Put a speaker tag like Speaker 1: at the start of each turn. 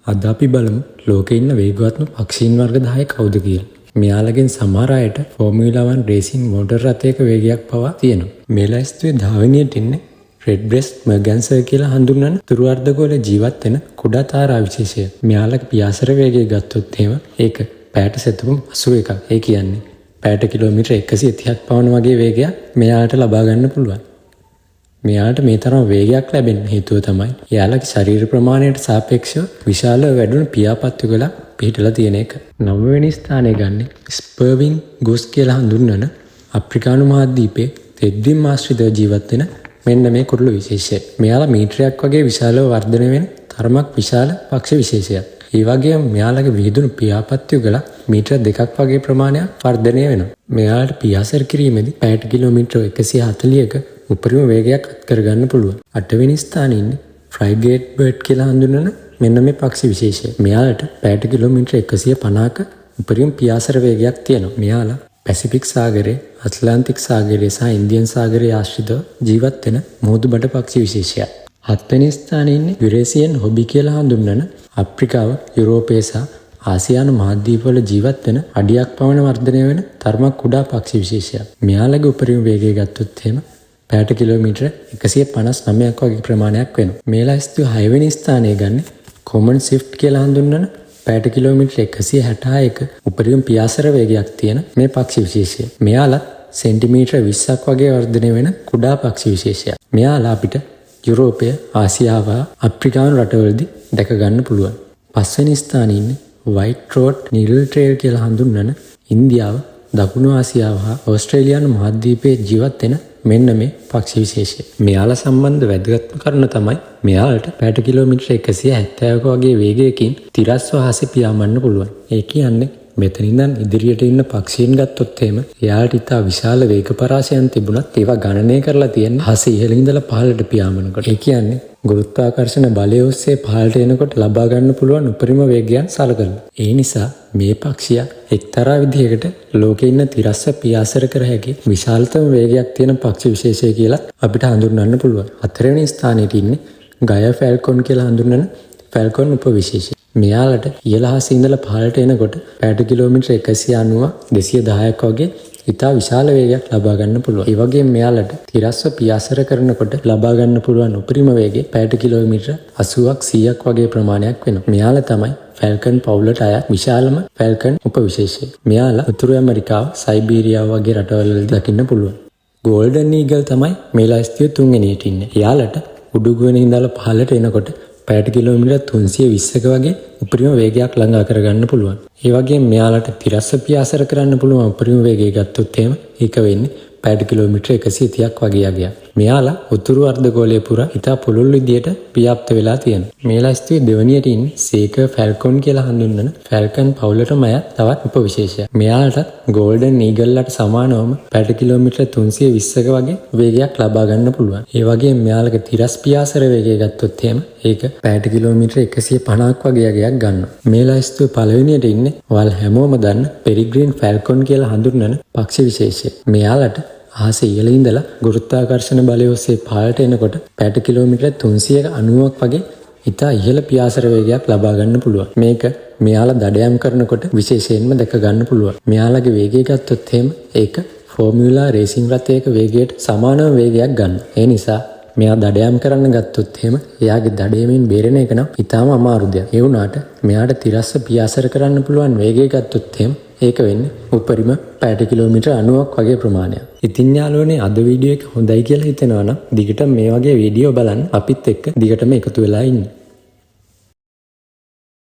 Speaker 1: අද අපි බලමු ලෝකේ ඉන්න වේගවත්ම පක්ෂීන් වර්ග 10 කවුද කියලා. මෙයාලගෙන් සමහර අයට ෆෝමියුලා 1 රේසින් මෝටර් රථයක වේගයක් පවා තියෙනවා. මේ ලයිස්තුවේ 10 වෙනියට ඉන්නේ රෙඩ් බ්‍රෙස්ට් මර්ගන්සර් කියලා හඳුන්වන තුරු අර්ධගෝලයේ ජීවත් වෙන කුඩා තාරා විශේෂය. මෙයාලගේ පියාසර වේගය ගත්තොත් එහෙම ඒක පැයට සෙතුම් 81ක්. ඒ කියන්නේ පැයට කිලෝමීටර් 130ක් පවන වගේ වේගයක් මෙයාලට ලබා ගන්න පුළුවන්. මෙයාලට මේ තරම් වේගයක් ලැබෙන්න හේතුව තමයි එයාලගේ ශරීර ප්‍රමාණයට සාපේක්ෂව විශාල වැඩුණු පියාපත්තු ගල පිහිටලා තියෙන එක. 9 වෙනි ස්ථානය ගන්නේ ස්පර්වින් ගූස් කියලා හඳුන්වන අප්‍රිකානු මහද්වීපයේ තෙත්බිම් ආශ්‍රිතව ජීවත් වෙන මෙන්න මේ කුරුළු විශේෂය. මෙයාලා මීටරයක් වගේ විශාලව වර්ධනය වෙන තරමක් විශාල පක්ෂ විශේෂයක්. ඒ වගේම මෙයාලගේ විහිදුණු පියාපත්තු ගල මීටර 2ක් වගේ ප්‍රමාණයක් වර්ධනය වෙනවා. මෙයාලට පියාසර කිරීමේදී පැයට කිලෝමීටර් 140ක උපරිම වේගයක් අත් කරගන්න පුළුවන්. 8 වෙනි ස්ථානයේ ඉන්නේ ෆ්‍රයිගේට් බර්ඩ් කියලා හඳුන්වන මෙන්න මේ පක්ෂි විශේෂය. මෙයාලට පැයට කිලෝමීටර් 150ක උපරිම පියාසර වේගයක් තියෙනවා. මෙයාලා පැසිෆික් සාගරයේ, ඇට්ලාන්ටික් සාගරයේ සහ ඉන්දියන් සාගරයේ ආශ්‍රිතව ජීවත් වෙන මුහුදුබඩ පක්ෂි විශේෂයක්. 7 වෙනි ස්ථානයේ ඉන්නේ යුරේසියන් හොබි කියලා හඳුන්වන අප්‍රිකාව, යුරෝපය සහ ආසියානු මහද්වීපවල ජීවත් වෙන අඩියක් පමණ වර්ධනය වෙන තරමක් කුඩා පක්ෂි විශේෂයක්. මෙයාලගේ උපරිම වේගය ගත්තොත් එහෙම පැයට කිලෝමීටර් 159ක් වගේ ප්‍රමාණයක් වෙනවා. මේ ලයිස්තුවේ 6 වෙනි ස්ථානය ගන්නේ කොමන් ස්විෆ්ට් කියලා හඳුන්වන පැයට කිලෝමීටර් 166ක උපරිම පියාසර වේගයක් තියෙන මේ පක්ෂි විශේෂය. මෙයාලා සෙන්ටිමීටර් 20ක් වගේ වර්ධනය වෙන කුඩා පක්ෂි විශේෂයක්. මෙයාලා අපිට යුරෝපය, ආසියාව, අප්‍රිකානු රටවලදී දැක ගන්න පුළුවන්. 5 වෙනි ස්ථානයේ ඉන්නේ වයිට් ට්‍රෝට් නිරල් ට්‍රේල් කියලා හඳුන්වන ඉන්දියාව, දකුණු ආසියාව හා ඕස්ට්‍රේලියානු මහද්වීපයේ ජීවත් වෙන මෙන්න මේ පක්ෂි විශේෂය. මෙයාලා සම්බන්ධ වැදගත්ම කරුණ තමයි මෙයාලට පැයට කිලෝමීටර් 170ක වගේ වේගයකින් තිරස්ව ආසෙ පියාඹන්න පුළුවන්. ඒ කියන්නේ මෙතන ඉඳන් ඉදිරියට ඉන්න පක්ෂීන් ගත්තොත් එහෙම එයාලට ඉතා විශාල වේග පරාසයන් තිබුණත් ඒවා ගණනය කරලා තියෙන්නේ හස ඉහළ ඉඳලා පහළට පියාඹනකොට. ඒ කියන්නේ ගුරුත්වාකර්ෂණ බලය ඔස්සේ පහළට එනකොට ලබා ගන්න පුළුවන් උපරිම වේගයන් සලකලා. ඒ නිසා මේ පක්ෂියා එක්තරා විදිහකට ලෝකේ ඉන්න තිරස්ව පියාසර කර හැකි විශාලතම වේගයක් තියෙන පක්ෂි විශේෂය කියලා අපිට හඳුන්වන්න පුළුවන්. 4 වෙනි ස්ථානයේ ඉන්නේ ගය ෆැල්කොන් කියලා හඳුන්වන ෆැල්කොන් උපවිශේෂය. මෙයාලට ඉහළ හසේ ඉඳලා පහළට එනකොට පැයට කිලෝමීටර් 190 210ක් වගේ ඉතා විශාල වේගයක් ලබා ගන්න පුළුවන්. ඒ වගේම මෙයාලට තිරස්ව පියාසර කරනකොට ලබා ගන්න පුළුවන් උපරිම වේගය පැයට කිලෝමීටර් 80ක් 100ක් වගේ ප්‍රමාණයක් වෙනවා. මෙයාලා තමයි ෆැල්කන් පවුලට අයත් විශාලම ෆැල්කන් උපවිශේෂය. මෙයාලා උතුරු ඇමරිකාව, සයිබීරියාව වගේ රටවලදී දකින්න පුළුවන්. ගෝල්ඩන් ඊගල් තමයි මේ ලයිස්තුවේ 3 වෙනියට ඉන්නේ. එයාලට උඩුගුවෙන් ඉඳලා පහළට එනකොට පැයට කිලෝමීටර් 320ක වගේ උපරිම වේගයක් ළඟා කරගන්න පුළුවන්. ඒ වගේම මෙයාලට තිරස්ව පියාසර කරන්න පුළුවන් උපරිම වේගය ගත්තොත් එහෙම ඒක වෙන්නේ පැයට කිලෝමීටර් 130ක් වගේ යගයක්. මෙයාලා උතුරු අර්ධගෝලයේ පුරා ඉතා පුළුල් විදියට ව්‍යාප්ත වෙලා තියෙනවා. මේ ලයිස්තුවේ දෙවනියට ඉන්නේ සේකර් ෆැල්කොන් කියලා හඳුන්වන ෆැල්කන් පවුලටම අයත් තවත් උපවිශේෂයක්. මෙයාලට ගෝල්ඩන් ඊගල්ලට සමානවම පැයට කිලෝමීටර් 320ක වගේ වේගයක් ලබා ගන්න පුළුවන්. ඒ වගේම මෙයාලගේ තිරස් පියාසර වේගය ගත්තොත් එහෙම ඒක පැයට කිලෝමීටර් 150ක් වගේ යගයක් ගන්නවා. මේ ලයිස්තුවේ පළවෙනියට ඉන්නේ වල් හැමෝම දන්න පෙරිග්‍රීන් ෆැල්කොන් කියලා හඳුන්වන පක්ෂි විශේෂය. මෙයාලට ආසේ ඉහළ ඉඳලා ගුරුත්වාකර්ෂණ බලය ඔස්සේ පහළට එනකොට පැයට කිලෝමීටර් 390ක් වගේ ඉතා ඉහළ පියාසර වේගයක් ලබා ගන්න පුළුවන්. මේක මෙයාලා දඩයම් කරනකොට විශේෂයෙන්ම දැක ගන්න පුළුවන්. මෙයාලගේ වේගය ගත්තොත් එහෙම ඒක ෆෝමියුලා රේසින් රථයක වේගයට සමානම වේගයක් ගන්න. ඒ නිසා මෙයා දඩයම් කරන්න ගත්තොත් එහෙම එයාගේ දඩයමින් බේරෙන එක නම් ඉතාම අමාරු දෙයක්. ඒ වුණාට මෙයාට තිරස්ව පියාසර කරන්න පුළුවන් වේගය ගත්තොත් එහෙම ඒක වෙන්නේ උපරිම පැයට කිලෝමීටර් 90ක් වගේ ප්‍රමාණයක්. ඉතින් යාළුවනේ අද වීඩියෝ එක හොඳයි කියලා හිතෙනවා නම් දිගටම මේ වගේ වීඩියෝ බලන්න අපිත් එක්ක දිගටම එකතු වෙලා ඉන්න.